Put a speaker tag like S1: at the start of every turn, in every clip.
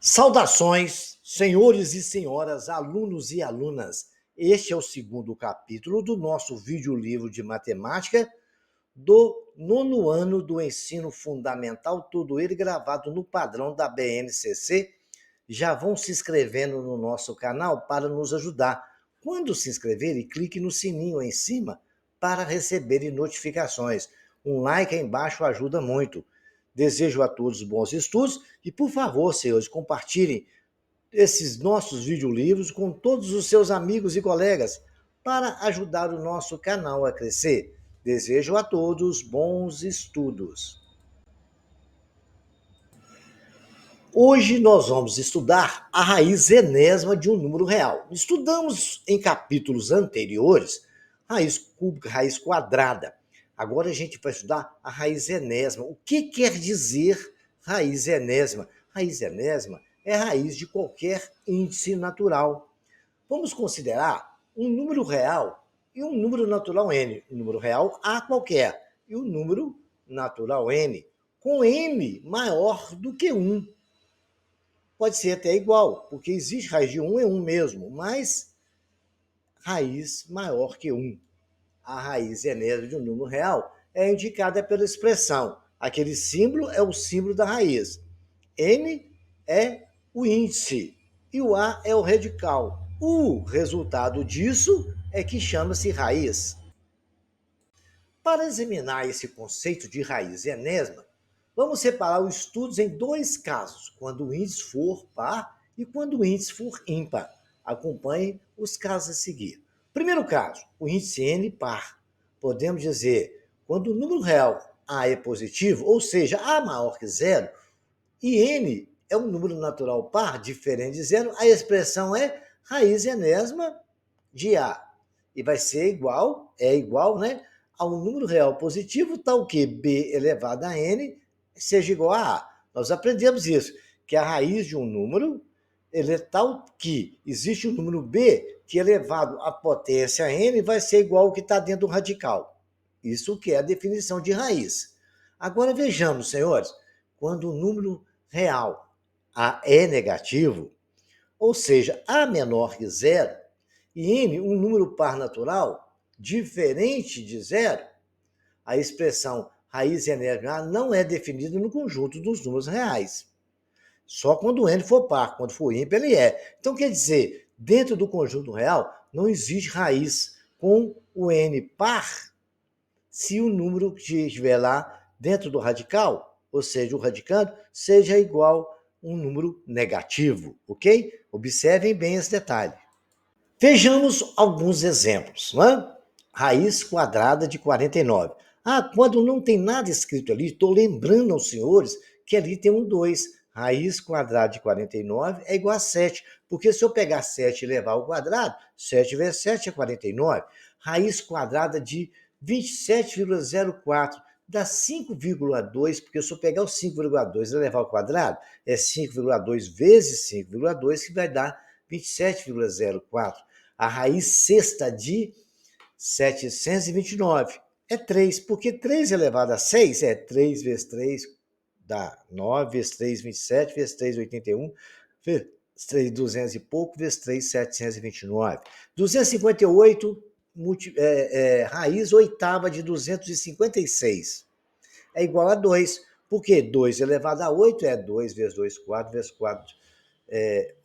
S1: Saudações, senhores e senhoras, alunos e alunas. Este é o segundo capítulo do nosso videolivro de matemática do nono ano do ensino fundamental, tudo ele gravado no padrão da BNCC. Já vão se inscrevendo no nosso canal para nos ajudar. Quando se inscreverem, clique no sininho aí em cima para receberem notificações. Um like aí embaixo ajuda muito. Desejo a todos bons estudos e, por favor, senhores, compartilhem esses nossos videolivros com todos os seus amigos e colegas para ajudar o nosso canal a crescer. Desejo a todos bons estudos. Hoje nós vamos estudar a raiz enésima de um número real. Estudamos em capítulos anteriores raiz cúbica, raiz quadrada. Agora a gente vai estudar a raiz enésima. O que quer dizer raiz enésima? Raiz enésima é a raiz de qualquer índice natural. Vamos considerar um número real e um número natural n. Um número real A qualquer e um número natural n, com n maior do que 1. Pode ser até igual, porque existe raiz de 1 é 1 mesmo, mas raiz maior que 1. A raiz enésima de um número real é indicada pela expressão. Aquele símbolo é o símbolo da raiz. N é o índice e o A é o radical. O resultado disso é que chama-se raiz. Para examinar esse conceito de raiz enésima, vamos separar os estudos em dois casos, quando o índice for par e quando o índice for ímpar. Acompanhe os casos a seguir. Primeiro caso, o índice n par. Podemos dizer, quando o número real A é positivo, ou seja, A maior que zero, e n é um número natural par, diferente de zero, a expressão é raiz enésima de A. E vai ser igual, né, a um número real positivo, tal que b elevado a n seja igual a A. Nós aprendemos isso, que a raiz de um número ele é tal que existe um número b que elevado à potência n vai ser igual ao que está dentro do radical. Isso que é a definição de raiz. Agora vejamos, senhores, quando o número real A é negativo, ou seja, A menor que zero, e n um número par natural diferente de zero, a expressão raiz enésima não é definida no conjunto dos números reais. Só quando o n for par, quando for ímpar ele é. Então quer dizer, dentro do conjunto real não existe raiz com o n par se o número que estiver lá dentro do radical, ou seja, o radicando, seja igual a um número negativo, ok? Observem bem esse detalhe. Vejamos alguns exemplos. Né? Raiz quadrada de 49. Quando não tem nada escrito ali, estou lembrando aos senhores que ali tem um 2. Raiz quadrada de 49 é igual a 7, porque se eu pegar 7 e levar ao quadrado, 7 vezes 7 é 49. Raiz quadrada de 27,04 dá 5,2, porque se eu pegar o 5,2 e levar ao quadrado, é 5,2 vezes 5,2 que vai dar 27,04. A raiz sexta de 729 é 3, porque 3 elevado a 6 é 3 vezes 3 dá 9, vezes 3, 27, vezes 3, 81, vezes 3, 200 e pouco, vezes 3, 729. 258, raiz oitava de 256 é igual a 2, porque 2 elevado a 8 é 2 vezes 2, 4, vezes 4,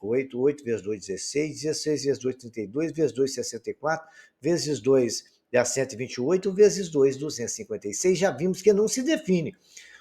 S1: 8, 8 vezes 2, 16, 16 vezes 2, 32, vezes 2, 64, vezes 2 dá 128, vezes 2, 256. Já vimos que não se define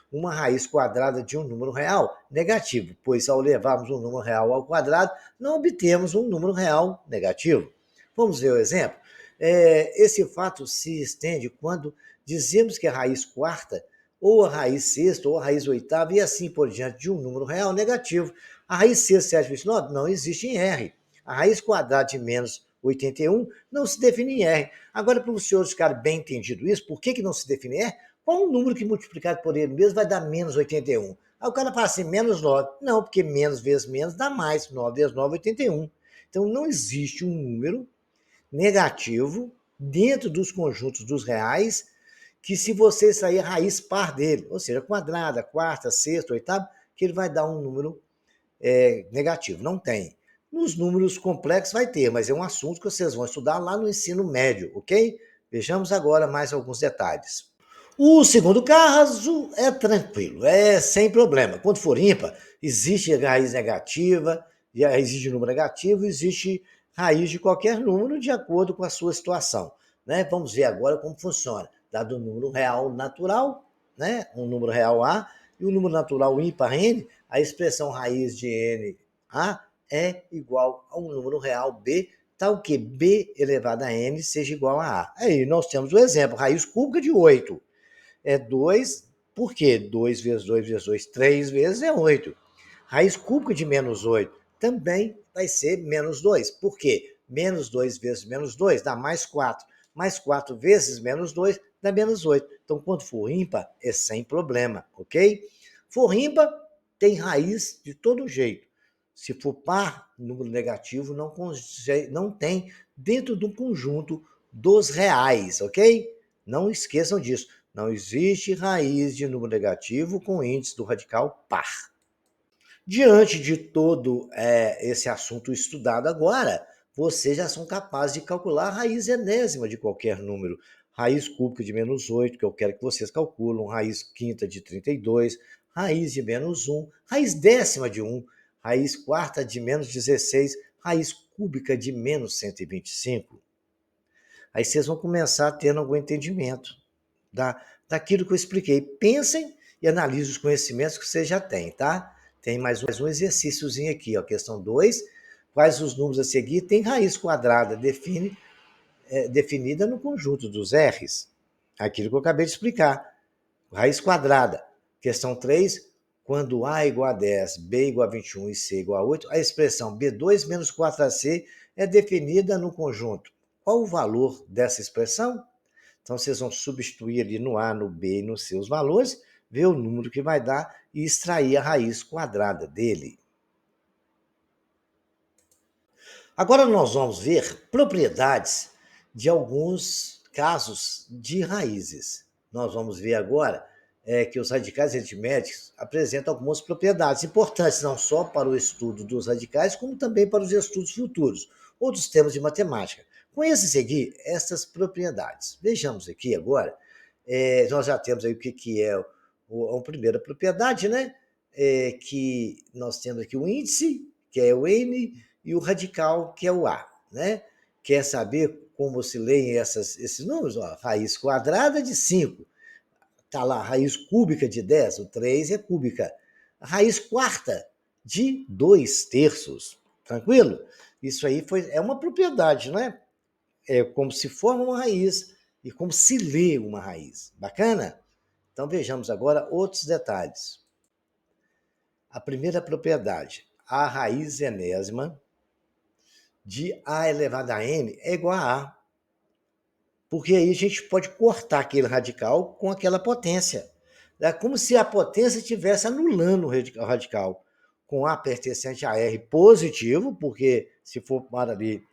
S1: uma raiz quadrada de um número real negativo, pois ao levarmos um número real ao quadrado, não obtemos um número real negativo. Vamos ver o exemplo? Esse fato se estende quando dizemos que a raiz quarta, ou a raiz sexta, ou a raiz oitava, e assim por diante, de um número real negativo. A raiz sexta, 729 não existe em R. A raiz quadrada de menos 81 não se define em R. Agora, para os senhores ficarem bem entendido isso, por que não se define em R? Qual o número que multiplicado por ele mesmo vai dar menos 81? Aí o cara fala assim, menos 9. Não, porque menos vezes menos dá mais. 9 vezes 9, 81. Então, não existe um número negativo dentro dos conjuntos dos reais que se você sair a raiz par dele, ou seja, quadrada, quarta, sexta, oitava, que ele vai dar um número negativo. Não tem. Nos números complexos vai ter, mas é um assunto que vocês vão estudar lá no ensino médio, ok? Vejamos agora mais alguns detalhes. O segundo caso é tranquilo, é sem problema. Quando for ímpar, existe raiz negativa, e a raiz de número negativo, existe raiz de qualquer número de acordo com a sua situação. Né? Vamos ver agora como funciona. Dado um número real natural, né? Um número real A, e o número natural ímpar N, a expressão raiz de N A é igual a um número real B, tal que B elevado a N seja igual a A. Aí nós temos o exemplo, raiz cúbica de 8 é 2, por quê? 2 vezes 2 vezes 2, 3 vezes é 8. Raiz cúbica de menos 8 também vai ser menos 2. Por quê? Menos 2 vezes menos 2 dá mais 4. Mais 4 vezes menos 2 dá menos 8. Então, quando for ímpar, é sem problema, ok? For ímpar, tem raiz de todo jeito. Se for par, número negativo não tem dentro do conjunto dos reais, ok? Não esqueçam disso. Não existe raiz de número negativo com índice do radical par. Diante de todo esse assunto estudado agora, vocês já são capazes de calcular a raiz enésima de qualquer número. Raiz cúbica de menos 8, que eu quero que vocês calculam, raiz quinta de 32, raiz de menos 1, raiz décima de 1, raiz quarta de menos 16, raiz cúbica de menos 125. Aí vocês vão começar tendo algum entendimento daquilo que eu expliquei. Pensem e analisem os conhecimentos que vocês já têm, tá? Tem mais um exercíciozinho aqui, ó, questão 2. Quais os números a seguir? Tem raiz quadrada definida no conjunto dos R's. Aquilo que eu acabei de explicar. Raiz quadrada. Questão 3. Quando A é igual a 10, B é igual a 21 e C é igual a 8, a expressão B2 menos 4AC é definida no conjunto. Qual o valor dessa expressão? Então, vocês vão substituir ali no A, no B e nos seus valores, ver o número que vai dar e extrair a raiz quadrada dele. Agora nós vamos ver propriedades de alguns casos de raízes. Nós vamos ver agora que os radicais aritméticos apresentam algumas propriedades importantes, não só para o estudo dos radicais, como também para os estudos futuros, outros temas de matemática. Conheça seguir essas propriedades. Vejamos aqui agora, nós já temos aí o que é a primeira propriedade, né? Que nós temos aqui o índice, que é o N, e o radical, que é o A. Né? Quer saber como se leem esses números? Ó, raiz quadrada de 5. Está lá, raiz cúbica de 10, o 3 é cúbica. A raiz quarta de 2 terços. Tranquilo? Isso aí é uma propriedade, não é? É como se forma uma raiz e como se lê uma raiz. Bacana? Então vejamos agora outros detalhes. A primeira propriedade, a raiz enésima de A elevado a N é igual a A. Porque aí a gente pode cortar aquele radical com aquela potência. É como se a potência estivesse anulando o radical. Com A pertencente a R positivo, porque se for para ali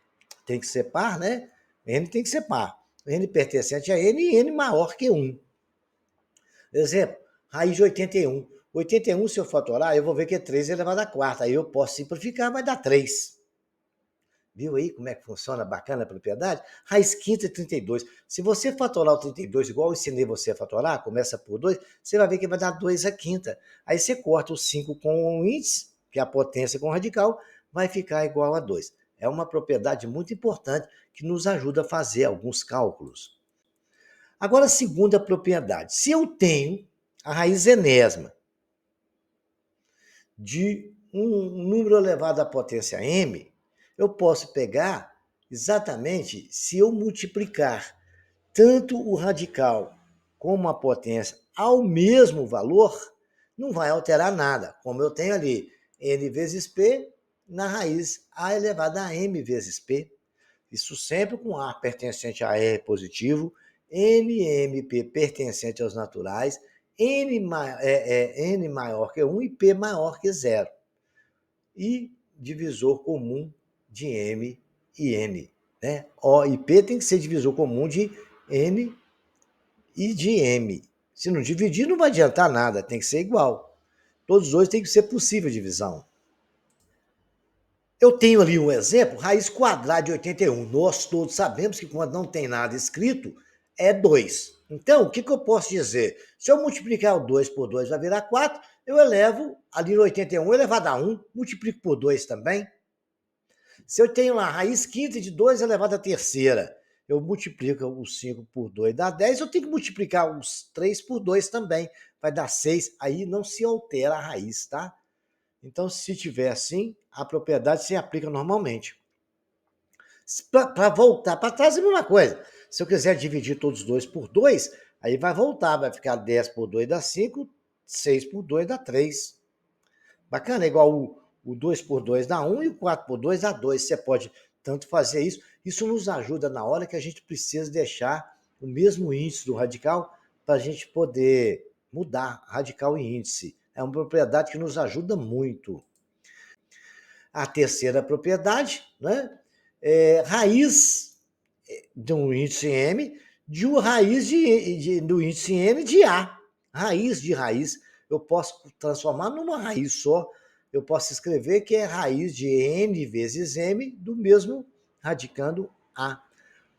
S1: tem que ser par, né? N tem que ser par. N pertencente a N e N maior que 1. Exemplo, raiz de 81. 81, se eu fatorar, eu vou ver que é 3 elevado a quarta. Aí eu posso simplificar, vai dar 3. Viu aí como é que funciona bacana a propriedade? Raiz quinta é 32. Se você fatorar o 32 igual eu ensinei você a fatorar, começa por 2, você vai ver que vai dar 2 a quinta. Aí você corta o 5 com o índice, que é a potência com o radical, vai ficar igual a 2. É uma propriedade muito importante que nos ajuda a fazer alguns cálculos. Agora, a segunda propriedade. Se eu tenho a raiz enésima de um número elevado à potência m, eu posso pegar exatamente se eu multiplicar tanto o radical como a potência ao mesmo valor, não vai alterar nada. Como eu tenho ali n vezes p na raiz a elevado a m vezes p. Isso sempre com A pertencente a R positivo, NMP pertencente aos naturais, N maior que 1 e P maior que 0. E divisor comum de M e N. Né? O e P tem que ser divisor comum de N e de M. Se não dividir, não vai adiantar nada, tem que ser igual. Todos os dois tem que ser possível divisão. Eu tenho ali um exemplo, raiz quadrada de 81. Nós todos sabemos que quando não tem nada escrito, é 2. Então, o que eu posso dizer? Se eu multiplicar o 2 por 2 vai virar 4, eu elevo ali no 81 elevado a 1, multiplico por 2 também. Se eu tenho lá a raiz quinta de 2 elevado à terceira, eu multiplico os 5 por 2, dá 10, eu tenho que multiplicar os 3 por 2 também, vai dar 6, aí não se altera a raiz, tá? Então, se tiver assim, a propriedade se aplica normalmente. Para voltar para trás é a mesma coisa. Se eu quiser dividir todos os dois por 2, aí vai voltar, vai ficar 10 por 2 dá 5, 6 por 2 dá 3. Bacana, é igual o 2 por 2 dá 1 e o 4 por 2 dá 2. Você pode tanto fazer isso. Isso nos ajuda na hora que a gente precisa deixar o mesmo índice do radical para a gente poder mudar radical e índice. É uma propriedade que nos ajuda muito. A terceira propriedade, né? Raiz de um índice M de uma raiz do índice N de A. Raiz de raiz, eu posso transformar numa raiz só. Eu posso escrever que é raiz de N vezes M do mesmo radicando A.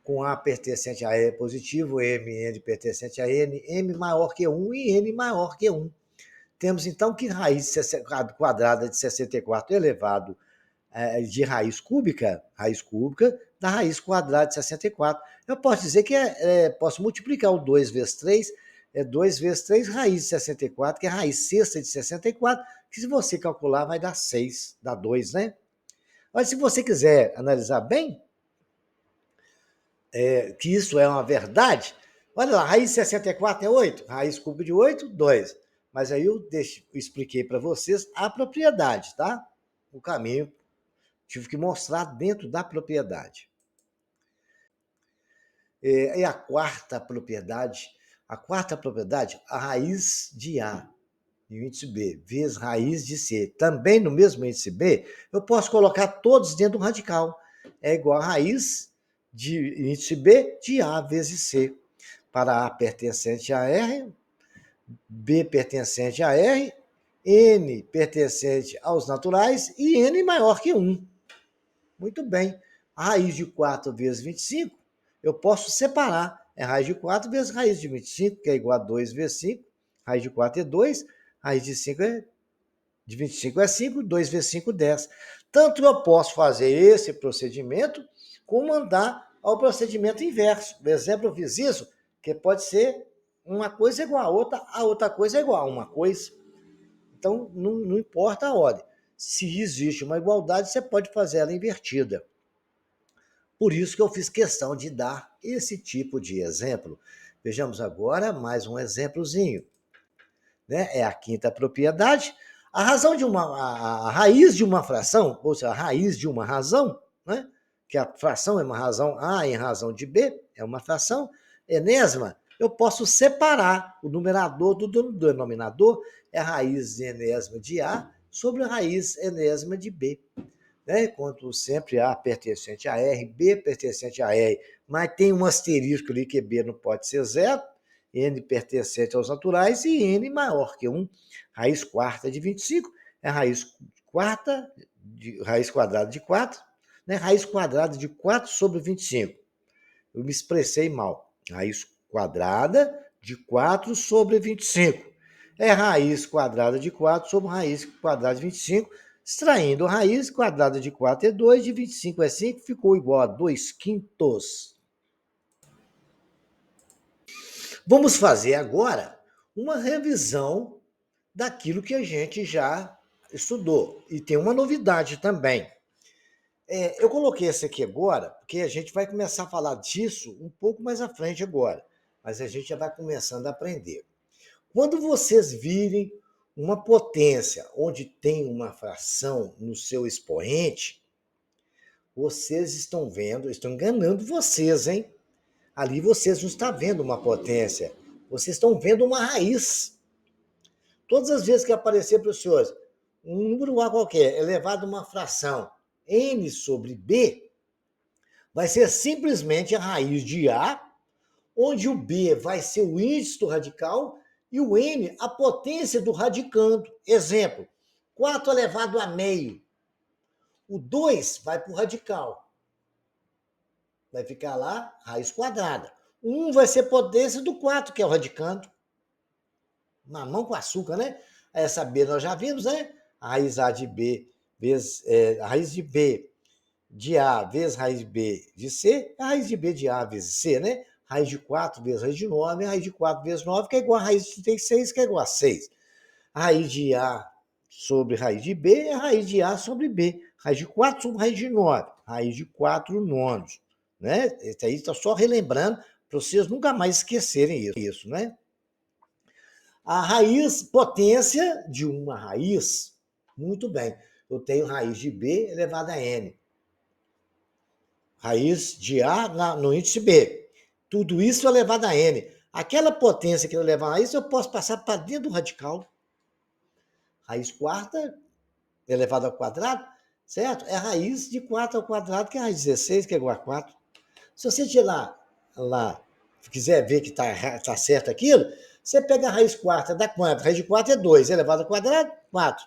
S1: Com A pertencente a E positivo, N pertencente a N, M maior que 1 e N maior que 1. Temos então que raiz quadrada de 64 elevado de raiz cúbica da raiz quadrada de 64. Eu posso dizer que posso multiplicar o 2 vezes 3, 2 vezes 3, raiz de 64, que é a raiz sexta de 64, que se você calcular vai dar 6, dá 2, né? Mas se você quiser analisar bem, que isso é uma verdade, olha lá, raiz de 64 é 8, raiz cúbica de 8, 2. Mas aí eu expliquei para vocês a propriedade, tá? O caminho tive que mostrar dentro da propriedade. E a quarta propriedade, a raiz de A e o índice B, vezes raiz de C, também no mesmo índice B, eu posso colocar todos dentro do radical. É igual a raiz de índice B de A vezes C. Para A pertencente a R, B pertencente a R, N pertencente aos naturais e N maior que 1. Muito bem. A raiz de 4 vezes 25, eu posso separar. É raiz de 4 vezes raiz de 25, que é igual a 2 vezes 5. Raiz de 4 é 2, raiz de 5 de 25 é 5, 2 vezes 5, 10. Tanto eu posso fazer esse procedimento, como mandar ao procedimento inverso. Por exemplo, eu fiz isso, que pode ser uma coisa igual a outra coisa é igual a uma coisa. Então, não importa a ordem. Se existe uma igualdade, você pode fazer ela invertida. Por isso que eu fiz questão de dar esse tipo de exemplo. Vejamos agora mais um exemplozinho. Né? É a quinta propriedade. A razão de a raiz de uma fração, ou seja, a raiz de uma razão, né? Que a fração é uma razão A em razão de B, é uma fração enésima, eu posso separar o numerador do denominador, é a raiz enésima de A sobre a raiz enésima de B. Né? Enquanto sempre A pertencente a R, B pertencente a R, mas tem um asterisco ali que B não pode ser zero, N pertencente aos naturais e N maior que 1. Raiz quarta de 25 é raiz quadrada de 4, né? Raiz quadrada de 4 sobre 25. Eu me expressei mal. Raiz quadrada de 4 sobre 25. É raiz quadrada de 4 sobre raiz quadrada de 25. Extraindo a raiz quadrada de 4 é 2, de 25 é 5, ficou igual a 2 quintos. Vamos fazer agora uma revisão daquilo que a gente já estudou. E tem uma novidade também. Eu coloquei esse aqui agora, porque a gente vai começar a falar disso um pouco mais à frente agora. Mas a gente já vai começando a aprender. Quando vocês virem uma potência onde tem uma fração no seu expoente, vocês estão vendo, estão enganando vocês, hein? Ali vocês não estão vendo uma potência, vocês estão vendo uma raiz. Todas as vezes que aparecer para os senhores um número A qualquer elevado a uma fração n sobre b, vai ser simplesmente a raiz de A, onde o B vai ser o índice do radical e o n a potência do radicando. Exemplo, 4 elevado a meio. O 2 vai para o radical. Vai ficar lá, raiz quadrada. O 1 vai ser potência do 4, que é o radicando. Mamão com açúcar, né? Essa B nós já vimos, né? A raiz A de B vezes a raiz de B de A vezes raiz de B de C, a raiz de B de A vezes C, né? Raiz de 4 vezes raiz de 9, a raiz de 4 vezes 9, que é igual a raiz de 36, que é igual a 6. A raiz de A sobre raiz de B é raiz de A sobre B. Raiz de 4 sobre raiz de 9. Raiz de 4 nonos. Né? Esse aí está só relembrando para vocês nunca mais esquecerem isso, né? A raiz, potência de uma raiz, muito bem. Eu tenho raiz de B elevado a N. Raiz de A no índice B. Tudo isso elevado a N. Aquela potência que eu levar a raiz, eu posso passar para dentro do radical. Raiz quarta elevado ao quadrado, certo? É a raiz de 4 ao quadrado, que é a raiz de 16, que é igual a 4. Se você tirar lá, quiser ver que tá certo aquilo, você pega a raiz quarta, dá quanto? A raiz de 4 é 2, elevado ao quadrado, 4.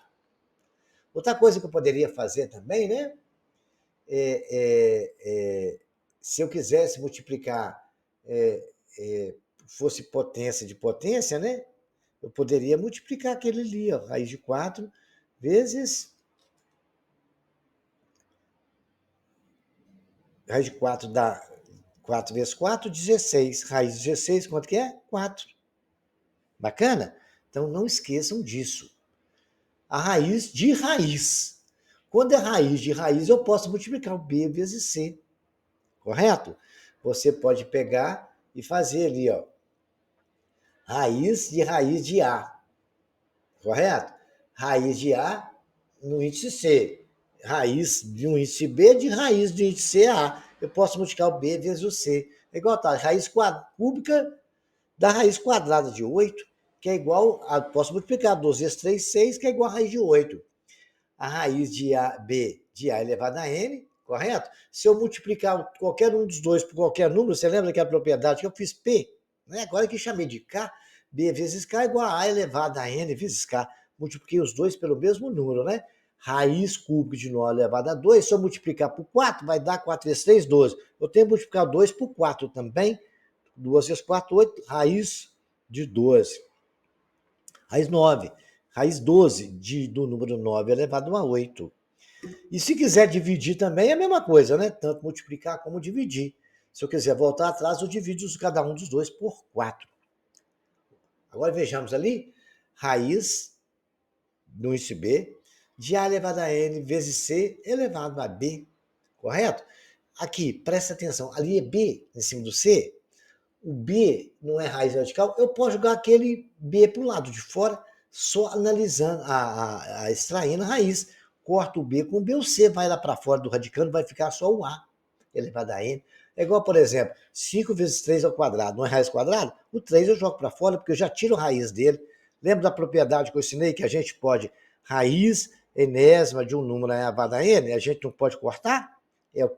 S1: Outra coisa que eu poderia fazer também, né? Se eu quisesse multiplicar, fosse potência de potência, né? Eu poderia multiplicar aquele ali, ó, raiz de 4 vezes raiz de 4 dá 4 vezes 4, 16. Raiz de 16, quanto que é? 4. Bacana? Então não esqueçam disso. A raiz de raiz. Quando é raiz de raiz, eu posso multiplicar o B vezes C. Correto? Você pode pegar e fazer ali, ó, raiz de A. Correto? Raiz de A no índice C. Raiz de um índice B de raiz do índice C a A. Eu posso multiplicar o B vezes o C. É igual a raiz cúbica da raiz quadrada de 8, que é igual a. Posso multiplicar 12 vezes 3, 6, que é igual a raiz de 8. A raiz de A, B de A elevado a N, correto? Se eu multiplicar qualquer um dos dois por qualquer número, você lembra daquela propriedade que eu fiz P? Né? Agora que chamei de K, B vezes K é igual a elevado a N vezes K. Multipliquei os dois pelo mesmo número, né? Raiz cúbica de 9 elevado a 2, se eu multiplicar por 4, vai dar 4 vezes 3, 12. Eu tenho que multiplicar 2 por 4 também. 2 vezes 4, 8. Raiz de 12. Raiz 9. Raiz 12 do número 9 elevado a 8. E se quiser dividir também é a mesma coisa, né? Tanto multiplicar como dividir. Se eu quiser voltar atrás, eu divido cada um dos dois por 4. Agora vejamos ali, raiz no índice B, de A elevado a N vezes C elevado a B, correto? Aqui, presta atenção, ali é B em cima do C, o B não é raiz radical, eu posso jogar aquele B para o lado de fora, só analisando, extraindo a raiz. Corta o B com o B, o C vai lá para fora do radicando, vai ficar só o A elevado a N. É igual, por exemplo, 5 vezes 3 ao quadrado, não é raiz quadrada? O 3 eu jogo para fora, porque eu já tiro a raiz dele. Lembra da propriedade que eu ensinei, que a gente pode, raiz enésima de um número elevado a N, a gente não pode cortar?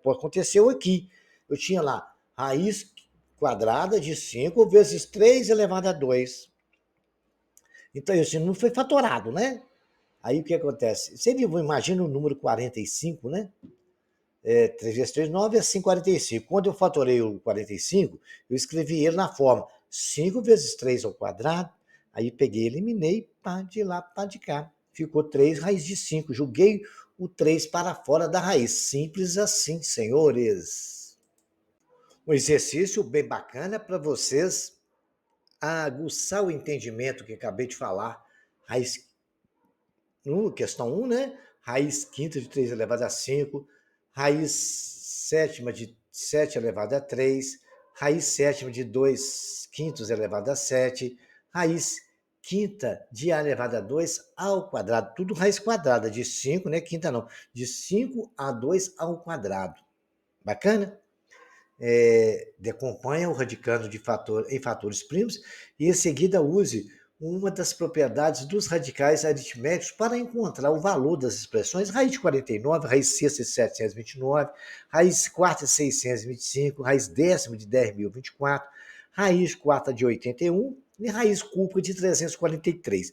S1: Aconteceu aqui. Eu tinha lá raiz quadrada de 5 vezes 3 elevado a 2. Então, isso não foi fatorado, né? Aí o que acontece? Você imagina o número 45, né? 3 vezes 3, 9 é 5,45. Quando eu fatorei o 45, eu escrevi ele na forma 5 vezes 3 ao quadrado, aí peguei, eliminei, pá, de lá para de cá. Ficou 3 raiz de 5. Joguei o 3 para fora da raiz. Simples assim, senhores. Um exercício bem bacana para vocês aguçar o entendimento que acabei de falar. Raiz, questão 1, né? Raiz quinta de 3 elevado a 5, raiz sétima de 7 elevado a 3, raiz sétima de 2 quintos elevado a 7, raiz quinta de A elevado a 2 ao quadrado, tudo raiz quadrada, de 5, né? Quinta não, de 5 a 2 ao quadrado. Bacana? Decomponha o radicando em fatores primos e em seguida use uma das propriedades dos radicais aritméticos para encontrar o valor das expressões raiz de 49, raiz sexta de 729, raiz quarta de 625, raiz décima de 10.024, raiz quarta de 81 e raiz cúbica de 343.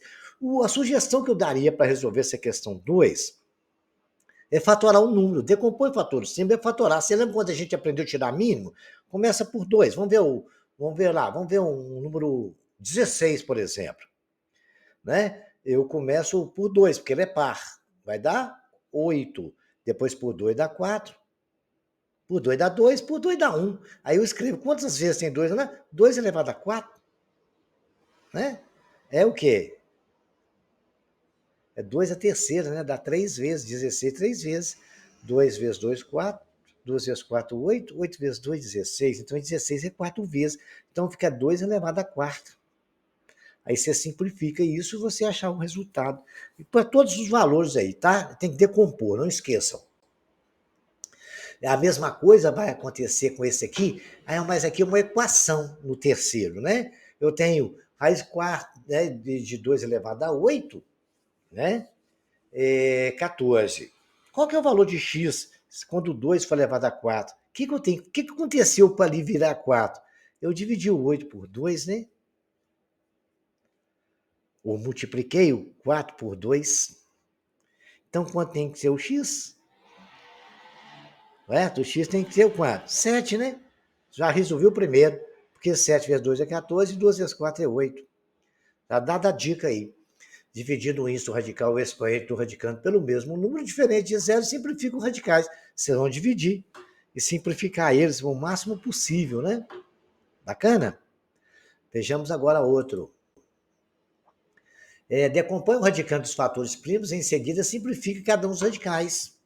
S1: A sugestão que eu daria para resolver essa questão 2 É fatorar um número. Decompõe o fator simples, é fatorar. Você lembra quando a gente aprendeu a tirar mínimo? Começa por 2. Vamos ver um número 16, por exemplo. Né? Eu começo por 2, porque ele é par. Vai dar 8. Depois por 2 dá 4. Por 2 dá 2, por 2 dá 1. Aí eu escrevo quantas vezes tem 2, né? 2 elevado a 4, né? É o quê? É 2 a terceira, né? Dá 3 vezes, 16 3 vezes. 2 vezes 2, 4. 2 vezes 4, 8. 8 vezes 2, 16. Então 16 é 4 vezes. Então fica 2 elevado a quarta. Aí você simplifica isso e você achar um resultado. E para todos os valores aí, tá? Tem que decompor, não esqueçam. A mesma coisa vai acontecer com esse aqui, mas aqui é uma equação no terceiro, né? Eu tenho raiz quarta, né, de 2 elevado a 8, né? 14. Qual que é o valor de x quando 2 for elevado a 4? O que aconteceu para ali virar 4? Eu dividi o 8 por 2, né? Ou multipliquei o 4 por 2. Então, quanto tem que ser o x? Certo? O x tem que ser o quanto? 7, né? Já resolvi o primeiro, porque 7 vezes 2 é 14 e 2 vezes 4 é 8. Tá dada a dica aí. Dividindo o índice radical, o expoente do radicando pelo mesmo número diferente de zero, simplifica os radicais. Vocês vão dividir e simplificar eles o máximo possível, né? Bacana? Vejamos agora outro. Decompõe o radicando dos fatores primos, em seguida simplifica cada um dos radicais.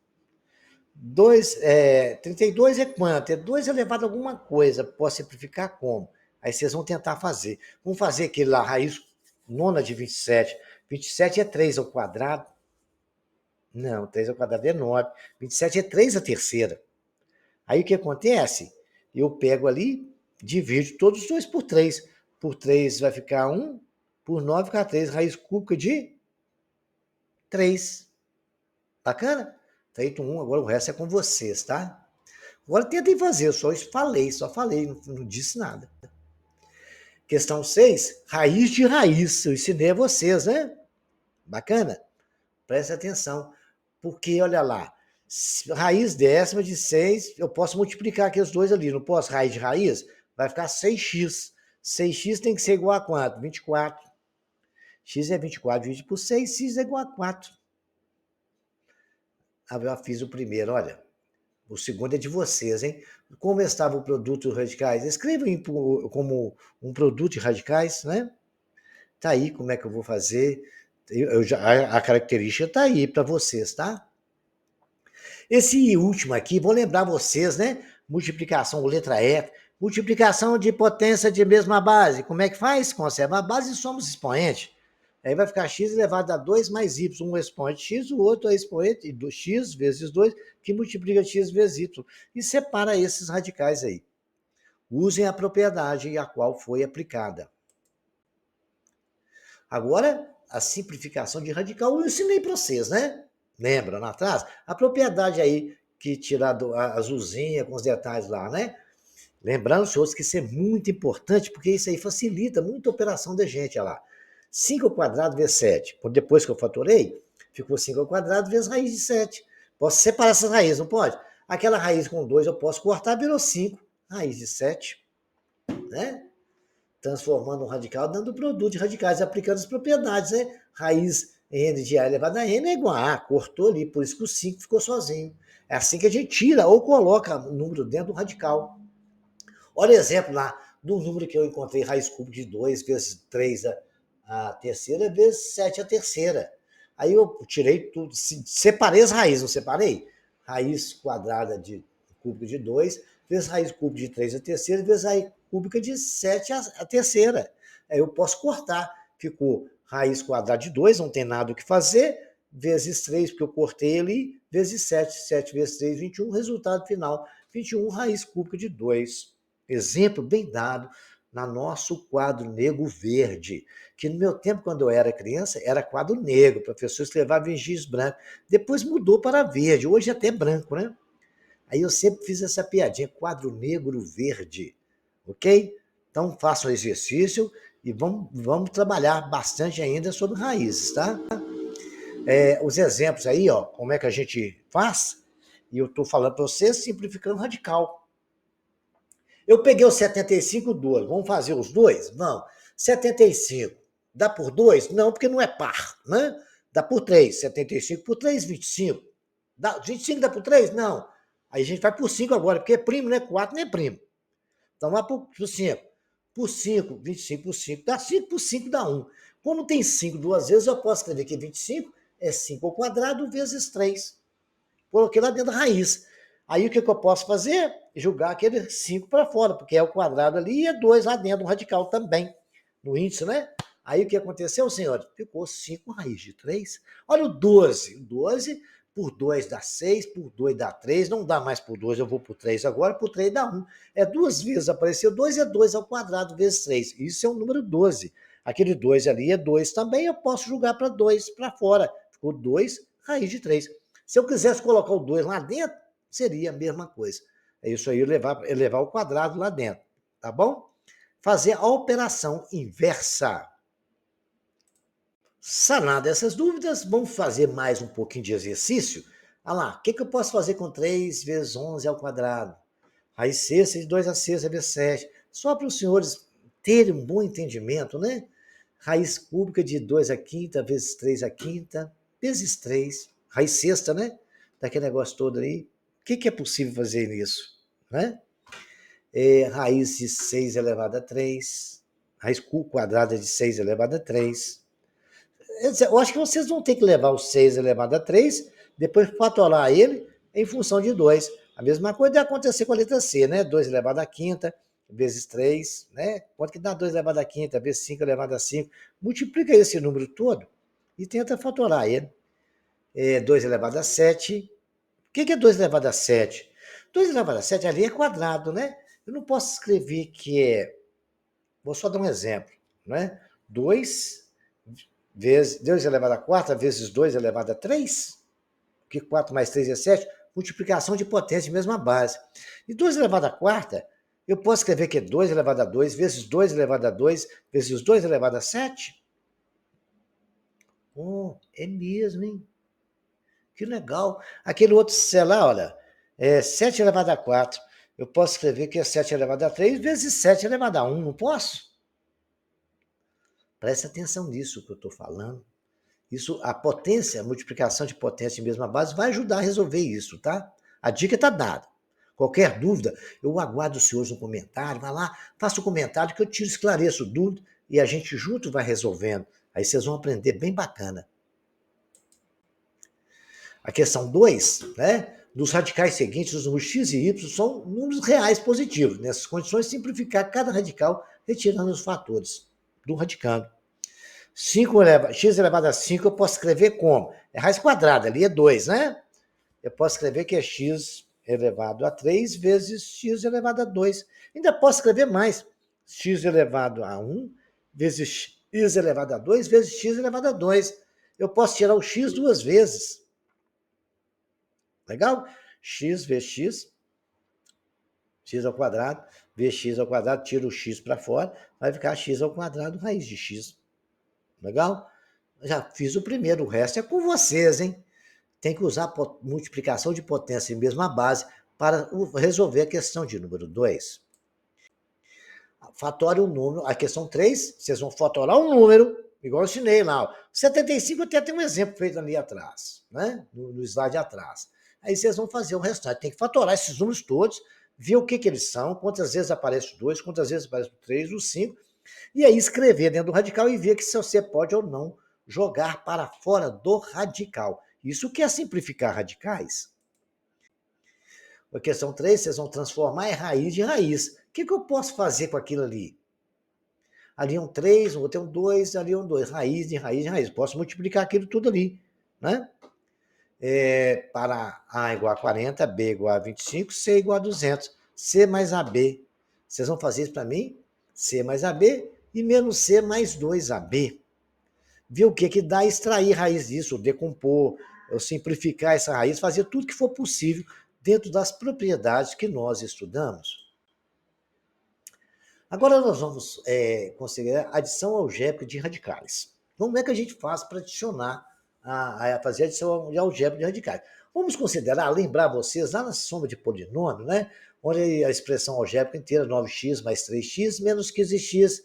S1: 32 é quanto? É 2 elevado a alguma coisa. Posso simplificar como? Aí vocês vão tentar fazer. Vamos fazer aquele lá, raiz nona de 27. 27 é 3 ao quadrado. Não, 3 ao quadrado é 9. 27 é 3 a terceira. Aí o que acontece? Eu pego ali, divido todos os dois por 3. Por 3 vai ficar 1, por 9 fica 3. Raiz cúbica de 3. Bacana? Feito um, agora o resto é com vocês, tá? Agora tentem fazer, eu só falei, não disse nada. Questão 6, raiz de raiz. Eu ensinei a vocês, né? Bacana? Preste atenção. Porque, olha lá, raiz décima de 6, eu posso multiplicar aqui os dois ali, não posso? Raiz de raiz, vai ficar 6x. 6x tem que ser igual a quanto? 24. X é 24 dividido por 6, x é igual a 4. Ah, eu fiz o primeiro, olha. O segundo é de vocês, hein? Como estava o produto radicais? Escreva como um produto de radicais, né? Tá aí como é que eu vou fazer. A característica tá aí para vocês, tá? Esse último aqui, vou lembrar vocês, né? Multiplicação, letra F. Multiplicação de potência de mesma base. Como é que faz? Conserva a base e somos expoente. Aí vai ficar x elevado a 2 mais y. Um expoente x, o outro é expoente do x vezes 2, que multiplica x vezes y. E separa esses radicais aí. Usem a propriedade a qual foi aplicada. Agora, a simplificação de radical eu ensinei para vocês, né? Lembra lá atrás? A propriedade aí que tirar a azulzinha com os detalhes lá, né? Lembrando, senhores, que isso é muito importante, porque isso aí facilita muita operação da gente, olha lá. 5 ao quadrado vezes 7. Depois que eu fatorei, ficou 5 ao quadrado vezes raiz de 7. Posso separar essas raízes, não pode? Aquela raiz com 2 eu posso cortar, virou 5. Raiz de 7, né? Transformando um radical, dando o produto de radicais, aplicando as propriedades, né? Raiz n de a elevado a n é igual a A, cortou ali, por isso que o 5 ficou sozinho. É assim que a gente tira ou coloca o número dentro do radical. Olha o exemplo lá do número que eu encontrei, raiz cúbica de 2 vezes 3 a terceira vezes 7 a terceira. Aí eu tirei tudo, separei as raízes, não separei? Raiz quadrada de cúbica de 2 vezes raiz cúbica de 3 a terceira vezes raiz cúbica de 7 a terceira. Aí eu posso cortar, ficou raiz quadrada de 2, não tem nada o que fazer, vezes 3, porque eu cortei ali, vezes 7, 7 vezes 3, 21, resultado final, 21 raiz cúbica de 2. Exemplo bem dado na nosso quadro negro verde, que no meu tempo, quando eu era criança, era quadro negro, o professor escrevia em giz branco, depois mudou para verde, hoje até branco, né? Aí eu sempre fiz essa piadinha, quadro negro verde, ok? Então façam o exercício e vamos trabalhar bastante ainda sobre raízes, tá? Os exemplos aí, ó, como é que a gente faz, e eu estou falando para vocês simplificando radical. Eu peguei o 75 2, vamos fazer os dois? Vamos. 75 dá por 2? Não, porque não é par, né? Dá por 3. 75 por 3, 25. 25 dá por 3? Não. Aí a gente vai por 5 agora, porque é primo, né? 4 não é primo. Então vai por 5. Por 5, 25 por 5 dá 5, por 5 dá 1. Como tem 5 duas vezes, eu posso escrever que 25 é 5 ao quadrado vezes 3. Coloquei lá dentro da raiz. Aí o que eu posso fazer? Jogar aquele 5 para fora, porque é o quadrado ali e é 2 lá dentro, no radical também, no índice, né? Aí o que aconteceu, senhores? Ficou 5 raiz de 3. Olha o 12. 12 por 2 dá 6, por 2 dá 3, não dá mais por 2, eu vou por 3 agora, por 3 dá 1. É duas vezes, apareceu 2, é 2 ao quadrado vezes 3. Isso é o número 12. Aquele 2 ali é 2 também, eu posso jogar para 2 para fora. Ficou 2 raiz de 3. Se eu quisesse colocar o 2 lá dentro, seria a mesma coisa. É isso aí, levar o quadrado lá dentro, tá bom? Fazer a operação inversa. Sanada essas dúvidas, vamos fazer mais um pouquinho de exercício. Olha lá, o que eu posso fazer com 3 vezes 11 ao quadrado? Raiz sexta de 2 a sexta vezes 7. Só para os senhores terem um bom entendimento, né? Raiz cúbica de 2 a quinta vezes 3 a quinta vezes 3. Raiz sexta, né? Daquele negócio todo aí. O que é possível fazer nisso? Né? Raiz de 6 elevado a 3. Raiz quadrada de 6 elevado a 3. Eu acho que vocês vão ter que levar o 6 elevado a 3, depois fatorar ele em função de 2. A mesma coisa vai acontecer com a letra C, né? 2 elevado a quinta vezes 3, né? Quanto que dá 2 elevado a quinta vezes 5 elevado a 5? Multiplica esse número todo e tenta fatorar ele. 2 elevado a 7. O que é 2 elevado a 7? 2 elevado a 7 ali é quadrado, né? Eu não posso escrever que é... Vou só dar um exemplo, né? 2 vezes 2 elevado a quarta vezes 2 elevado a 3, que 4 mais 3 é 7, multiplicação de potência de mesma base. E 2 elevado a quarta, eu posso escrever que é 2 elevado a 2 vezes 2 elevado a 2 vezes 2 elevado a 7? Oh, é mesmo, hein? Que legal. Aquele outro, sei lá, olha, 7 elevado a 4. Eu posso escrever que é 7 elevado a 3 vezes 7 elevado a 1, não posso? Preste atenção nisso que eu estou falando. Isso, a potência, a multiplicação de potência em mesma base vai ajudar a resolver isso, tá? A dica está dada. Qualquer dúvida, eu aguardo os senhores no comentário, vai lá, faça o comentário que eu tiro, esclareço dúvida e a gente junto vai resolvendo. Aí vocês vão aprender bem bacana. A questão 2, né? Dos radicais seguintes, os números x e y são números reais positivos. Nessas condições, simplificar cada radical retirando os fatores do radicando. 5 x elevado a 5 eu posso escrever como? É raiz quadrada, ali é 2, né? Eu posso escrever que é x elevado a 3 vezes x elevado a 2. Ainda posso escrever mais. X elevado a 1 vezes x elevado a 2 vezes x elevado a 2. Eu posso tirar o x duas vezes. Legal? X vezes x ao quadrado, vezes x ao quadrado, tiro o x para fora, vai ficar x ao quadrado raiz de x. Legal? Já fiz o primeiro, o resto é com vocês, hein? Tem que usar multiplicação de potência em mesma base para resolver a questão de número 2. Fatório um número, a questão 3, vocês vão fatorar um número, igual eu ensinei lá. Ó. 75 até tem um exemplo feito ali atrás, né? No slide atrás. Aí vocês vão fazer o restante. Tem que fatorar esses números todos, ver o que eles são, quantas vezes aparece o 2, quantas vezes aparece o 3, o 5, e aí escrever dentro do radical e ver que se você pode ou não jogar para fora do radical. Isso que é simplificar radicais. A questão 3, vocês vão transformar em raiz de raiz. O que eu posso fazer com aquilo ali? Ali é um 3, o outro é um 2, ali é um 2. Raiz de raiz de raiz. Posso multiplicar aquilo tudo ali. Né? Para A igual a 40, B igual a 25, C igual a 200. C mais AB. Vocês vão fazer isso para mim? C mais AB e menos C mais 2AB. Ver o que dá, extrair raiz disso, decompor, simplificar essa raiz, fazer tudo que for possível dentro das propriedades que nós estudamos. Agora nós vamos considerar adição algébrica de radicais. Como é que a gente faz para adicionar a fazer a adição de algébra de radicais. Vamos considerar, lembrar vocês, lá na soma de polinômio, né? Onde a expressão algébrica inteira, 9x mais 3x menos 15x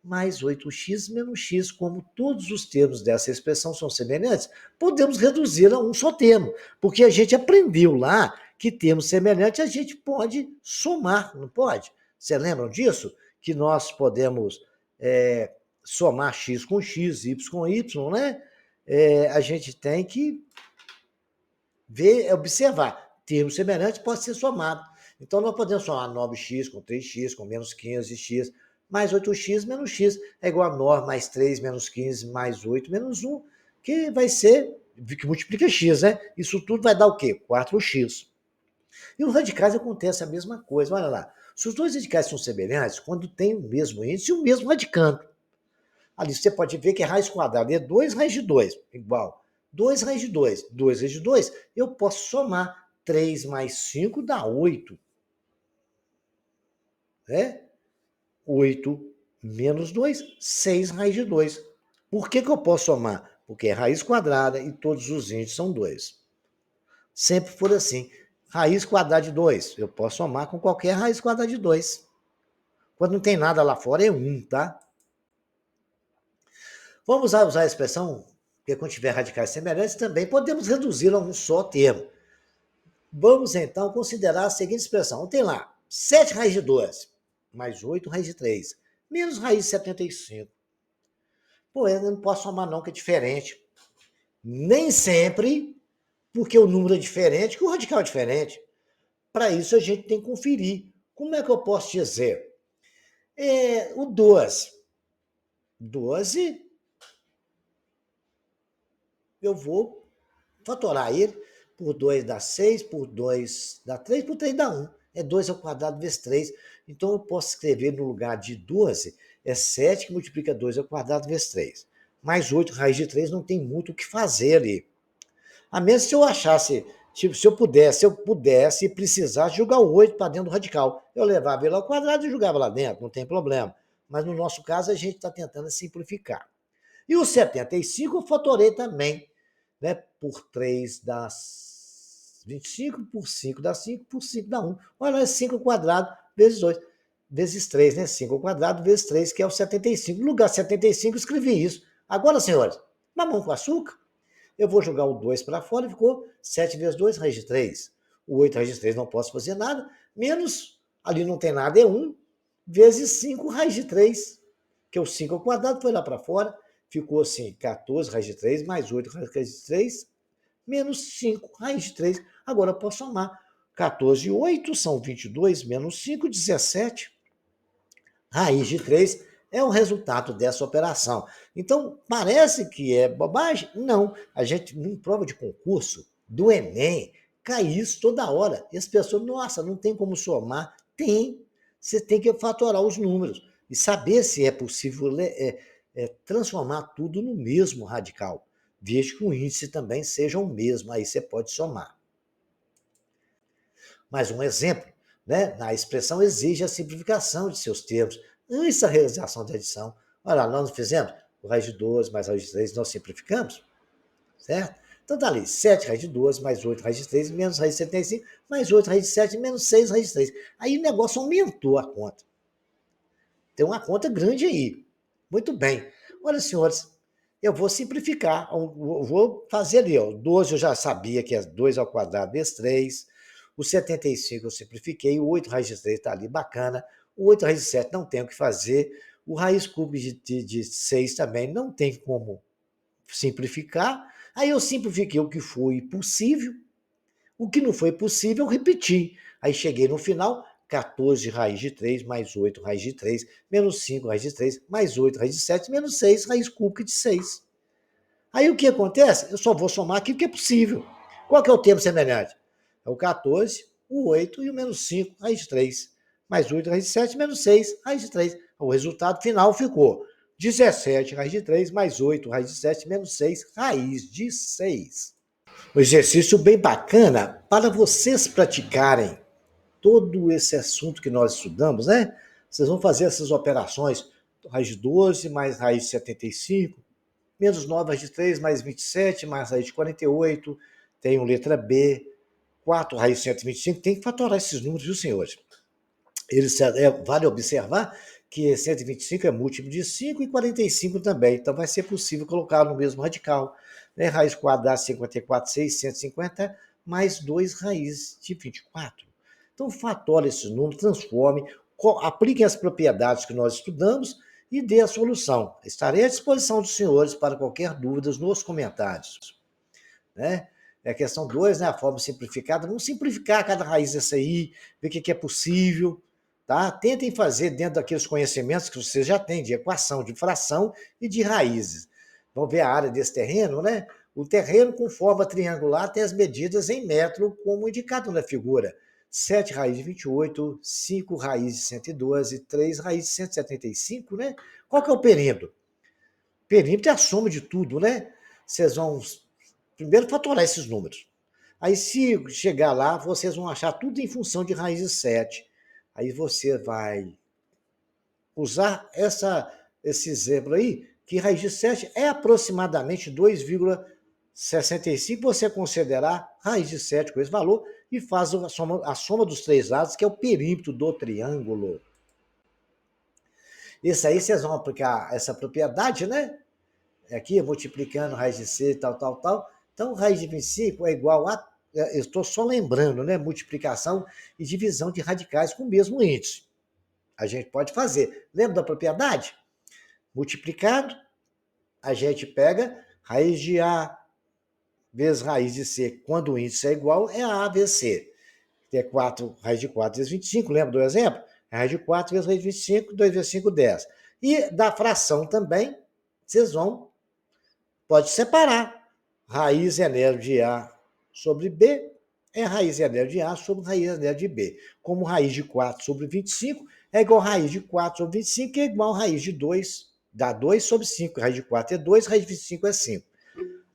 S1: mais 8x menos x, como todos os termos dessa expressão são semelhantes, podemos reduzi-la a um só termo, porque a gente aprendeu lá que termos semelhantes a gente pode somar, não pode? Vocês lembram disso? Que nós podemos somar x com x, y com y, né? A gente tem que ver, observar. Termos semelhantes pode ser somado. Então, nós podemos somar 9x com 3x, com menos 15x, mais 8x menos x, é igual a 9 mais 3 menos 15 mais 8 menos 1, que vai ser, que multiplica x, né? Isso tudo vai dar o quê? 4x. E os radicais acontece a mesma coisa, olha lá. Se os dois radicais são semelhantes, quando tem o mesmo índice e o mesmo radicando. Ali você pode ver que raiz quadrada é 2 raiz de 2, igual. 2 raiz de 2, 2 raiz de 2, eu posso somar. 3 mais 5 dá 8. Né? 8 menos 2, 6 raiz de 2. Por que eu posso somar? Porque é raiz quadrada e todos os índices são 2. Sempre for assim. Raiz quadrada de 2, eu posso somar com qualquer raiz quadrada de 2. Quando não tem nada lá fora, é 1, tá? Vamos usar a expressão que quando tiver radicais semelhantes, também podemos reduzi-la a um só termo. Vamos, então, considerar a seguinte expressão. Tem lá 7 raiz de 2, mais 8 raiz de 3, menos raiz de 75. Pô, eu não posso somar não, que é diferente. Nem sempre, porque o número é diferente, que o radical é diferente. Para isso, a gente tem que conferir. Como é que eu posso dizer? O 12. 12, eu vou fatorar ele. Por 2 dá 6, por 2 dá 3, por 3 dá 1. É 2 ao quadrado vezes 3. Então, eu posso escrever no lugar de 12, é 7 que multiplica 2 ao quadrado vezes 3. Mais 8 raiz de 3, não tem muito o que fazer ali. A menos se eu achasse, tipo, se eu pudesse e precisasse jogar o 8 para dentro do radical. Eu levava ele ao quadrado e jogava lá dentro, não tem problema. Mas no nosso caso, a gente está tentando simplificar. E o 75 eu fatorei também, né? Por 3 dá 25, por 5 dá 5, por 5 dá 1. Olha, é 5 ao quadrado vezes 2, vezes 3, né? 5 ao quadrado vezes 3, que é o 75. No lugar 75, eu escrevi isso. Agora, senhores, mamão com açúcar, eu vou jogar o 2 para fora e ficou 7 vezes 2, raiz de 3. O 8 raiz de 3 não posso fazer nada, menos, ali não tem nada, é 1, vezes 5 raiz de 3, que é o 5 ao quadrado, foi lá para fora, ficou assim, 14 raiz de 3, mais 8 raiz de 3, menos 5 raiz de 3. Agora eu posso somar. 14 e 8 são 22, menos 5, 17. Raiz de 3 é o resultado dessa operação. Então, parece que é bobagem? Não. A gente, em prova de concurso do Enem, cai isso toda hora. E as pessoas, nossa, não tem como somar. Tem. Você tem que fatorar os números e saber se é possível transformar tudo no mesmo radical, desde que o índice também seja o mesmo. Aí você pode somar. Mais um exemplo, né? A expressão exige a simplificação de seus termos antes da realização da adição. Olha lá, nós não fizemos o raiz de 12 mais raiz de 3, nós simplificamos, certo? Então tá ali, 7 raiz de 12 mais 8 raiz de 3 menos raiz de 75 mais 8 raiz de 7 menos 6 raiz de 3. Aí o negócio aumentou a conta. Tem uma conta grande aí. Muito bem. Olha, senhores, eu vou simplificar. Eu vou fazer ali, ó. 12 eu já sabia que é 2 ao quadrado vezes 3. O 75 eu simplifiquei. O 8 raiz de 3 está ali, bacana. O 8 raiz de 7 não tem o que fazer. O raiz cúbica de 6 também não tem como simplificar. Aí eu simplifiquei o que foi possível. O que não foi possível, eu repeti. Aí cheguei no final, 14 raiz de 3, mais 8 raiz de 3, menos 5 raiz de 3, mais 8 raiz de 7, menos 6 raiz cúbica de 6. Aí o que acontece? Eu só vou somar aqui porque é possível. Qual que é o termo semelhante? É o 14, o 8 e o menos 5 raiz de 3. Mais 8 raiz de 7, menos 6 raiz de 3. O resultado final ficou 17 raiz de 3, mais 8 raiz de 7, menos 6 raiz de 6. Um exercício bem bacana para vocês praticarem todo esse assunto que nós estudamos, né? Vocês vão fazer essas operações, raiz de 12 mais raiz de 75, Menos 9 raiz de 3, mais 27, mais raiz de 48. Tenho letra B, 4 raiz de 125. Tem que fatorar esses números, viu, senhores? Vale observar que 125 é múltiplo de 5 e 45 também. Então, vai ser possível colocar no mesmo radical. Né? Raiz quadrada de 54, 650, mais 2 raízes de 24. Então, fatore esses números, transforme, apliquem as propriedades que nós estudamos e dê a solução. Estarei à disposição dos senhores para qualquer dúvida nos comentários. Né? É a questão 2, né? A forma simplificada. Vamos simplificar cada raiz dessa aí, ver o que é possível. Tá? Tentem fazer dentro daqueles conhecimentos que vocês já têm, de equação, de fração e de raízes. Vamos ver a área desse terreno, né? O terreno com forma triangular tem as medidas em metro, como indicado na figura. 7 raiz de 28, 5 raiz de 112, 3 raiz de 175, né? Qual que é o perímetro? O perímetro é a soma de tudo, né? Vocês vão primeiro fatorar esses números. Aí, se chegar lá, vocês vão achar tudo em função de raiz de 7. Aí você vai usar esse exemplo aí, que raiz de 7 é aproximadamente 2,65, você considerar raiz de 7 com esse valor e faz a soma dos três lados, que é o perímetro do triângulo. Isso aí vocês vão aplicar essa propriedade, né? Aqui, multiplicando raiz de c, tal, tal, tal. Então, raiz de 25 é igual a... Eu estou só lembrando, né? Multiplicação e divisão de radicais com o mesmo índice. A gente pode fazer. Lembra da propriedade? Multiplicado, a gente pega raiz de A vezes raiz de C. Quando o índice é igual, é A vezes C. Que é 4, raiz de 4 vezes 25. Lembra do exemplo? Raiz de 4 vezes raiz de 25, 2 vezes 5, 10. E da fração também, vocês pode separar. Raiz enero de A sobre B é raiz enero de A sobre raiz enero de B. Como raiz de 4 sobre 25 é igual a raiz de 4 sobre 25, que é igual a raiz de 2, dá 2 sobre 5. Raiz de 4 é 2, raiz de 25 é 5.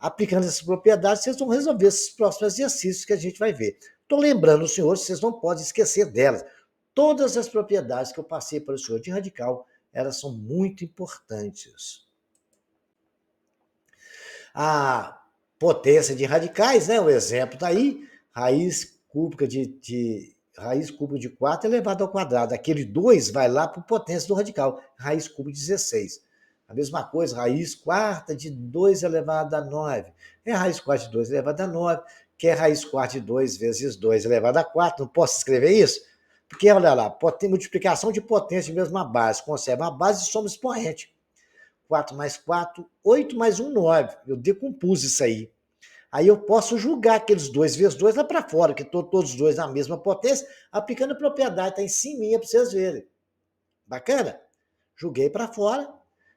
S1: Aplicando essas propriedades, vocês vão resolver esses próximos exercícios que a gente vai ver. Estou lembrando os senhores, vocês não podem esquecer delas. Todas as propriedades que eu passei para o senhor de radical, elas são muito importantes. A potência de radicais, né? O exemplo está aí, raiz cúbica raiz cúbica de 4 elevado ao quadrado. Aquele 2 vai lá para a potência do radical, raiz cúbica de 16. A mesma coisa, raiz quarta de 2 elevado a 9. É raiz quarta de 2 elevado a 9, que é raiz quarta de 2 vezes 2 elevado a 4. Não posso escrever isso? Porque, olha lá, multiplicação de potência de mesma base. Conserva a base e soma expoente. 4 mais 4, 8 mais 1, 9. Eu decompus isso aí. Aí eu posso julgar aqueles 2 vezes 2 lá para fora, que estão todos os dois na mesma potência, aplicando a propriedade, está em cima para vocês verem. Bacana? Julguei para fora,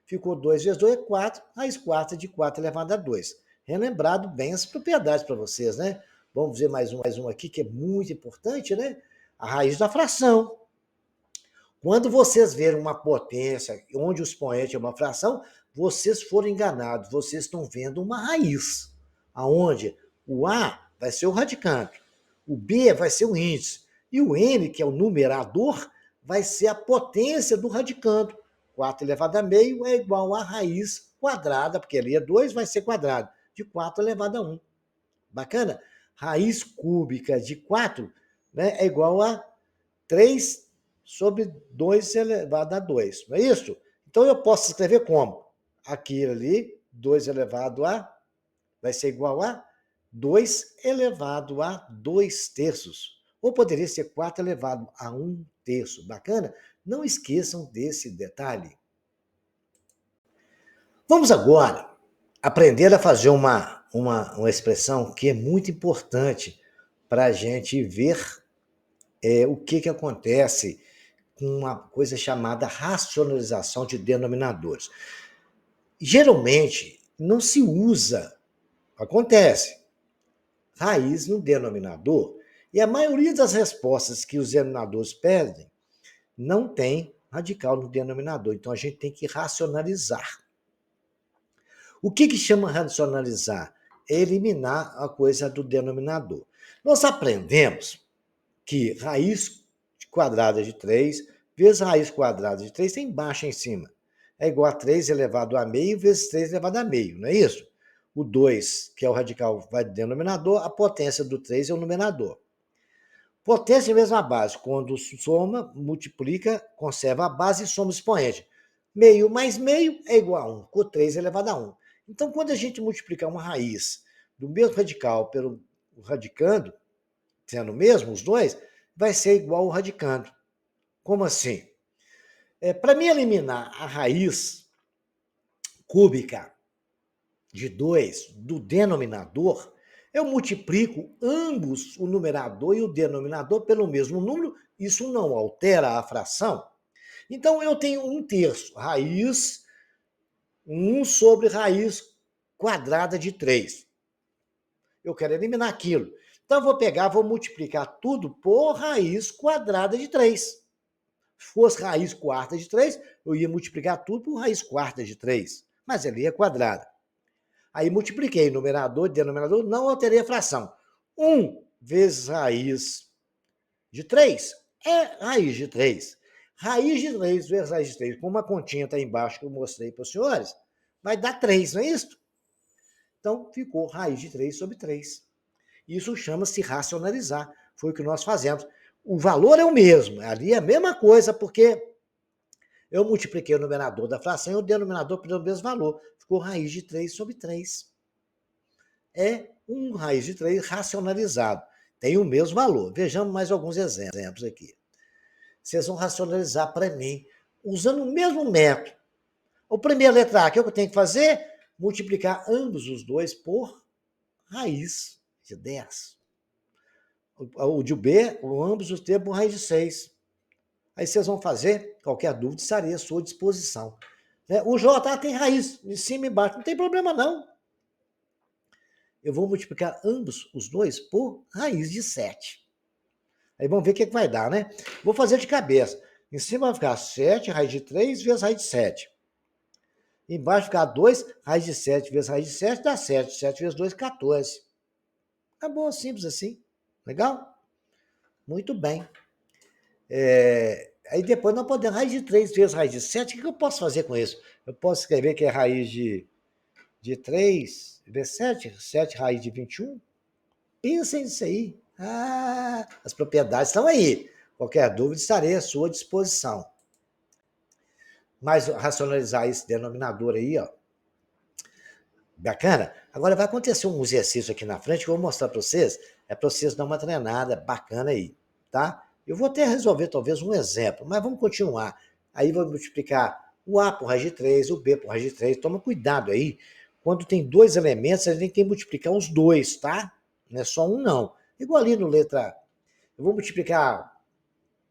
S1: ficou 2 vezes 2 é 4, raiz quarta de 4 elevado a 2. Relembrado bem as propriedades para vocês, né? Vamos ver mais um aqui que é muito importante, né? A raiz da fração. Quando vocês verem uma potência onde o expoente é uma fração, vocês foram enganados, vocês estão vendo uma raiz, aonde o A vai ser o radicando, o B vai ser o índice, e o N, que é o numerador, vai ser a potência do radicando. 4 elevado a meio é igual a raiz quadrada, porque ali é 2, vai ser quadrado, de 4 elevado a 1. Bacana? Raiz cúbica de 4, né, é igual a 3 sobre 2 elevado a 2, não é isso? Então, eu posso escrever como? Aqui ali, 2 elevado a, vai ser igual a 2 elevado a 2 terços. Ou poderia ser 4 elevado a 1 terço. Bacana? Não esqueçam desse detalhe. Vamos agora aprender a fazer uma expressão que é muito importante para a gente ver o que acontece com uma coisa chamada racionalização de denominadores. Geralmente, não se usa, acontece, raiz no denominador, e a maioria das respostas que os denominadores pedem não tem radical no denominador. Então, a gente tem que racionalizar. O que chama racionalizar? É eliminar a coisa do denominador. Nós aprendemos que raiz quadrada de 3 vezes raiz quadrada de 3 tem baixa em cima. é igual a 3 elevado a meio vezes 3 elevado a meio, não é isso? O 2, que é o radical, vai do denominador, a potência do 3 é o numerador. Potência é a mesma base. Quando soma, multiplica, conserva a base e soma o expoente. Meio mais meio é igual a 1, com 3 elevado a 1. Então, quando a gente multiplicar uma raiz do mesmo radical pelo radicando, sendo o mesmo, os dois, vai ser igual ao radicando. Como assim? Para mim eliminar a raiz cúbica de 2 do denominador, eu multiplico ambos, o numerador e o denominador, pelo mesmo número, isso não altera a fração. Então, eu tenho 1/3, raiz 1 sobre raiz quadrada de 3. Eu quero eliminar aquilo. Então, eu vou pegar, vou multiplicar tudo por raiz quadrada de 3. Se fosse raiz quarta de 3, eu ia multiplicar tudo por raiz quarta de 3. Mas ali é quadrada. Aí multipliquei numerador e denominador, não alterei a fração. 1 vezes raiz de 3 é raiz de 3. Raiz de 3 vezes raiz de 3, como a continha está embaixo que eu mostrei para os senhores, vai dar 3, não é isso? Então, ficou raiz de 3 sobre 3. Isso chama-se racionalizar. Foi o que nós fazemos. O valor é o mesmo, ali é a mesma coisa, porque eu multipliquei o numerador da fração e o denominador pelo mesmo valor. Ficou raiz de 3 sobre 3. É um raiz de 3 racionalizado. Tem o mesmo valor. Vejamos mais alguns exemplos aqui. Vocês vão racionalizar para mim, usando o mesmo método. A primeira letra A, o que eu tenho que fazer? Multiplicar ambos os dois por raiz de 10. O de B, ambos os termos por raiz de 6. Aí vocês vão fazer, qualquer dúvida estarei à sua disposição. O J tem raiz de cima e embaixo, não tem problema não. Eu vou multiplicar ambos os dois por raiz de 7. Aí vamos ver o que vai dar, né? Vou fazer de cabeça. Em cima vai ficar 7 raiz de 3 vezes raiz de 7. Embaixo vai ficar 2 raiz de 7 vezes raiz de 7 dá 7. 7 vezes 2, 14. Acabou, simples assim. Legal? Muito bem. Aí depois nós podemos, raiz de 3 vezes raiz de 7, o que eu posso fazer com isso? Eu posso escrever que é raiz de 3 vezes 7, 7 raiz de 21. Pensem nisso aí. As propriedades estão aí. Qualquer dúvida estarei à sua disposição. Mas racionalizar esse denominador aí, ó. Bacana? Agora vai acontecer um exercício aqui na frente que eu vou mostrar para vocês. É para vocês dar uma treinada bacana aí, tá? Eu vou até resolver talvez um exemplo, mas vamos continuar. Aí vou multiplicar o A por raiz de 3, o B por raiz de 3. Toma cuidado aí. Quando tem dois elementos, a gente tem que multiplicar os dois, tá? Não é só um, não. Igual ali no letra... Eu vou multiplicar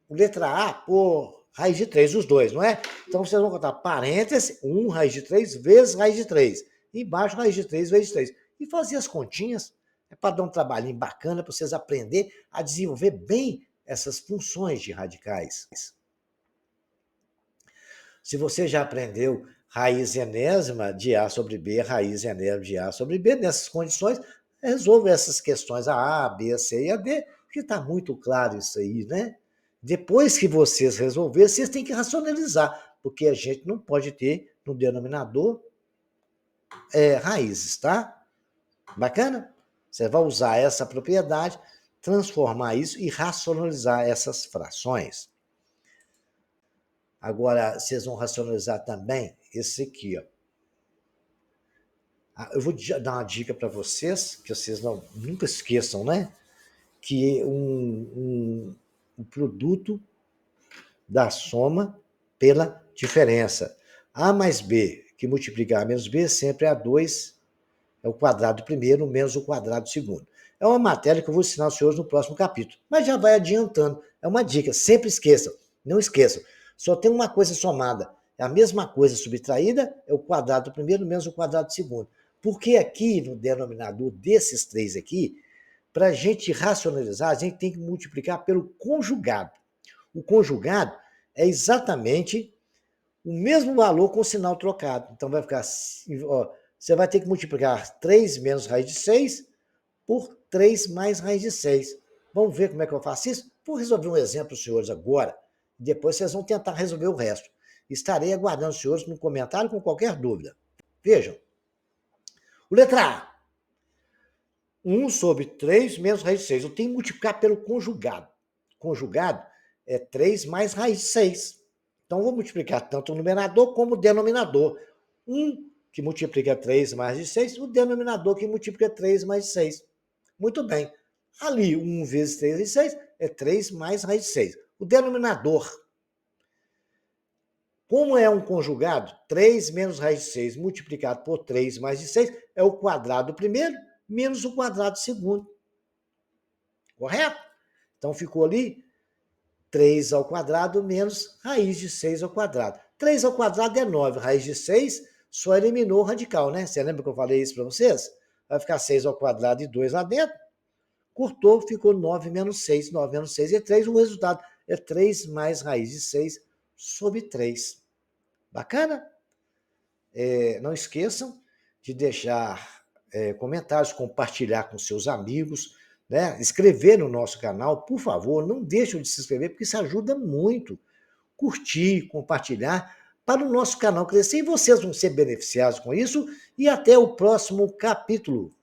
S1: o letra A por raiz de 3, os dois, não é? Então, vocês vão contar parênteses, 1 raiz de 3 vezes raiz de 3. Embaixo, raiz de 3 vezes 3. E fazer as continhas. É para dar um trabalhinho bacana para vocês aprenderem a desenvolver bem essas funções de radicais. Se você já aprendeu raiz enésima de A sobre B, raiz enésima de A sobre B, nessas condições, resolva essas questões A, B, C e a D, porque está muito claro isso aí, né? Depois que vocês resolverem, vocês têm que racionalizar, porque a gente não pode ter no denominador raízes, tá? Bacana? Você vai usar essa propriedade, transformar isso e racionalizar essas frações. Agora, vocês vão racionalizar também esse aqui, ó. Eu vou dar uma dica para vocês, que vocês nunca esqueçam, né? Que um produto da soma pela diferença. A mais B, que multiplica A menos B, sempre é A2, é o quadrado primeiro, menos o quadrado segundo. É uma matéria que eu vou ensinar aos senhores no próximo capítulo, mas já vai adiantando. É uma dica, sempre esqueçam, não esqueçam. Só tem uma coisa somada, é a mesma coisa subtraída, é o quadrado primeiro, menos o quadrado segundo. Porque aqui, no denominador desses três aqui, para a gente racionalizar, a gente tem que multiplicar pelo conjugado. O conjugado é exatamente o mesmo valor com o sinal trocado. Então vai ficar, ó, você vai ter que multiplicar 3 menos raiz de 6 por 3 mais raiz de 6. Vamos ver como é que eu faço isso? Vou resolver um exemplo, senhores, agora. Depois vocês vão tentar resolver o resto. Estarei aguardando os senhores no comentário com qualquer dúvida. Vejam. O letra A. 1/3 menos raiz de 6. Eu tenho que multiplicar pelo conjugado. Conjugado é 3 mais raiz de 6. Então, vou multiplicar tanto o numerador como o denominador. 1 que multiplica 3 mais de 6, o denominador que multiplica 3 mais de 6. Muito bem. Ali, 1 vezes 3 vezes 6 é 3 mais raiz de 6. O denominador, como é um conjugado, 3 menos raiz de 6 multiplicado por 3 mais de 6 é o quadrado do primeiro menos o quadrado do segundo. Correto? Então, ficou ali 3 ao quadrado menos raiz de 6 ao quadrado. 3 ao quadrado é 9. Raiz de 6 só eliminou o radical, né? Você lembra que eu falei isso para vocês? Vai ficar 6 ao quadrado e 2 lá dentro. Curtou, ficou 9 menos 6. 9 menos 6 é 3. O resultado é 3 mais raiz de 6 sobre 3. Bacana? Não esqueçam de deixar comentários, compartilhar com seus amigos, né? Inscrever no nosso canal, por favor, não deixem de se inscrever, porque isso ajuda muito. Curtir, compartilhar, para o nosso canal crescer e vocês vão ser beneficiados com isso. E até o próximo capítulo.